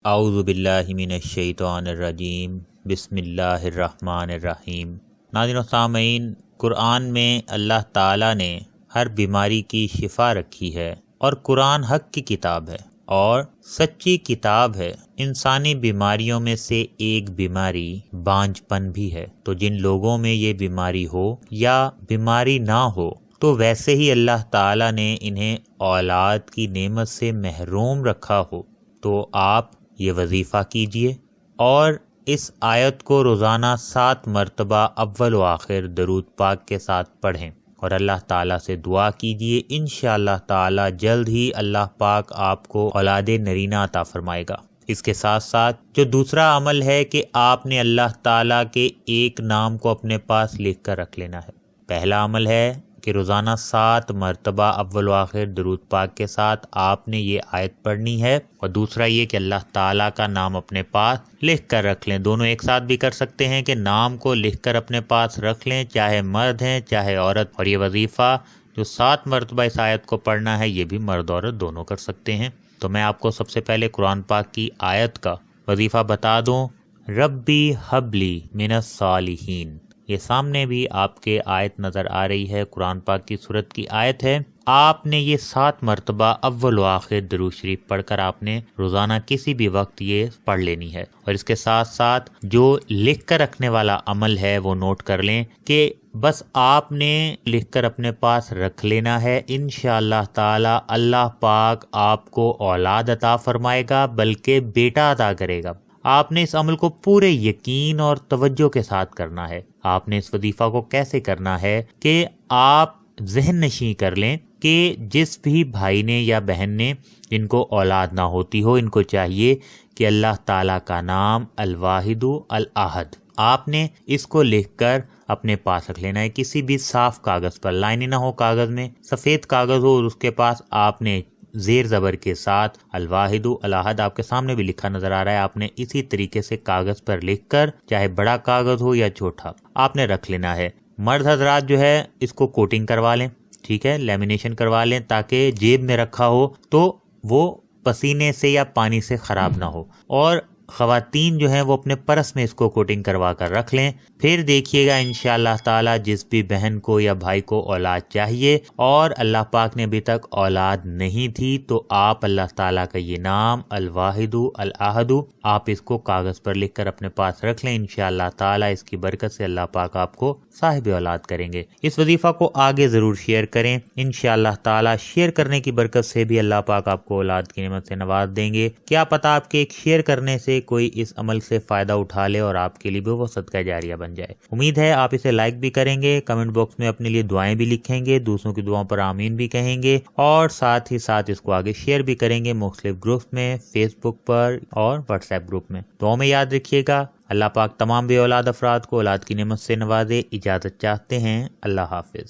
اعوذ باللہ من الشیطان الرجیم، بسم اللہ الرحمن الرحیم۔ ناظرین و سامعین، قرآن میں اللہ تعالیٰ نے ہر بیماری کی شفا رکھی ہے، اور قرآن حق کی کتاب ہے اور سچی کتاب ہے۔ انسانی بیماریوں میں سے ایک بیماری بانجھ پن بھی ہے، تو جن لوگوں میں یہ بیماری ہو یا بیماری نہ ہو، تو ویسے ہی اللہ تعالیٰ نے انہیں اولاد کی نعمت سے محروم رکھا ہو، تو آپ یہ وظیفہ کیجئے اور اس آیت کو روزانہ 7 مرتبہ اول و آخر درود پاک کے ساتھ پڑھیں، اور اللہ تعالیٰ سے دعا کیجئے۔ انشاءاللہ تعالیٰ جلد ہی اللہ پاک آپ کو اولاد نرینہ عطا فرمائے گا۔ اس کے ساتھ ساتھ جو دوسرا عمل ہے کہ آپ نے اللہ تعالیٰ کے ایک نام کو اپنے پاس لکھ کر رکھ لینا ہے۔ پہلا عمل ہے کہ روزانہ 7 مرتبہ اول و آخر درود پاک کے ساتھ آپ نے یہ آیت پڑھنی ہے، اور دوسرا یہ کہ اللہ تعالیٰ کا نام اپنے پاس لکھ کر رکھ لیں۔ دونوں ایک ساتھ بھی کر سکتے ہیں کہ نام کو لکھ کر اپنے پاس رکھ لیں، چاہے مرد ہیں چاہے عورت، اور یہ وظیفہ جو 7 مرتبہ اس آیت کو پڑھنا ہے یہ بھی مرد عورت دونوں کر سکتے ہیں۔ تو میں آپ کو سب سے پہلے قرآن پاک کی آیت کا وظیفہ بتا دوں۔ ربی حبلی من الصالحین، یہ سامنے بھی آپ کے آیت نظر آ رہی ہے، قرآن پاک کی سورت کی آیت ہے۔ آپ نے یہ 7 مرتبہ اول و آخر درود شریف پڑھ کر آپ نے روزانہ کسی بھی وقت یہ پڑھ لینی ہے، اور اس کے ساتھ ساتھ جو لکھ کر رکھنے والا عمل ہے وہ نوٹ کر لیں کہ بس آپ نے لکھ کر اپنے پاس رکھ لینا ہے۔ انشاءاللہ تعالی اللہ پاک آپ کو اولاد عطا فرمائے گا، بلکہ بیٹا عطا کرے گا۔ آپ نے اس عمل کو پورے یقین اور توجہ کے ساتھ کرنا ہے۔ آپ نے اس وظیفہ کو کیسے کرنا ہے کہ آپ ذہن نشین کر لیں کہ جس بھی بھائی نے یا بہن نے جن کو اولاد نہ ہوتی ہو، ان کو چاہیے کہ اللہ تعالیٰ کا نام الواحد الاحد، آپ نے اس کو لکھ کر اپنے پاس رکھ لینا ہے، کسی بھی صاف کاغذ پر، لائنیں نہ ہو کاغذ میں، سفید کاغذ ہو، اور اس کے پاس آپ نے زیر زبر کے ساتھ الواحد الاحد آپ کے سامنے بھی لکھا نظر آ رہا ہے، آپ نے اسی طریقے سے کاغذ پر لکھ کر، چاہے بڑا کاغذ ہو یا چھوٹا، آپ نے رکھ لینا ہے۔ مرد حضرات جو ہے اس کو کوٹنگ کروا لیں، ٹھیک ہے، لیمینیشن کروا لیں، تاکہ جیب میں رکھا ہو تو وہ پسینے سے یا پانی سے خراب نہ ہو، اور خواتین جو ہیں وہ اپنے پرس میں اس کو کوٹنگ کروا کر رکھ لیں۔ پھر دیکھیے گا انشاءاللہ تعالی جس بھی بہن کو یا بھائی کو اولاد چاہیے اور اللہ پاک نے ابھی تک اولاد نہیں تھی، تو آپ اللہ تعالیٰ کا یہ نام الواحد الاحد آپ اس کو کاغذ پر لکھ کر اپنے پاس رکھ لیں۔ انشاءاللہ تعالی اس کی برکت سے اللہ پاک آپ کو صاحب اولاد کریں گے۔ اس وظیفہ کو آگے ضرور شیئر کریں، انشاءاللہ تعالی شیئر کرنے کی برکت سے بھی اللہ پاک آپ کو اولاد کی نعمت سے نواز دیں گے۔ کیا پتہ آپ کے ایک شیئر کرنے سے کوئی اس عمل سے فائدہ اٹھا لے اور آپ کے لیے بھی وہ صدقہ جاریہ بن جائے۔ امید ہے آپ اسے لائک بھی کریں گے، کمنٹ باکس میں اپنے لیے دعائیں بھی لکھیں گے، دوسروں کی دعاؤں پر آمین بھی کہیں گے، اور ساتھ ہی ساتھ اس کو آگے شیئر بھی کریں گے مختلف گروپس میں، فیس بک پر اور واٹس ایپ گروپ میں۔ دعاؤں میں یاد رکھیے گا۔ اللہ پاک تمام بے اولاد افراد کو اولاد کی نعمت سے نوازے۔ اجازت چاہتے ہیں، اللہ حافظ۔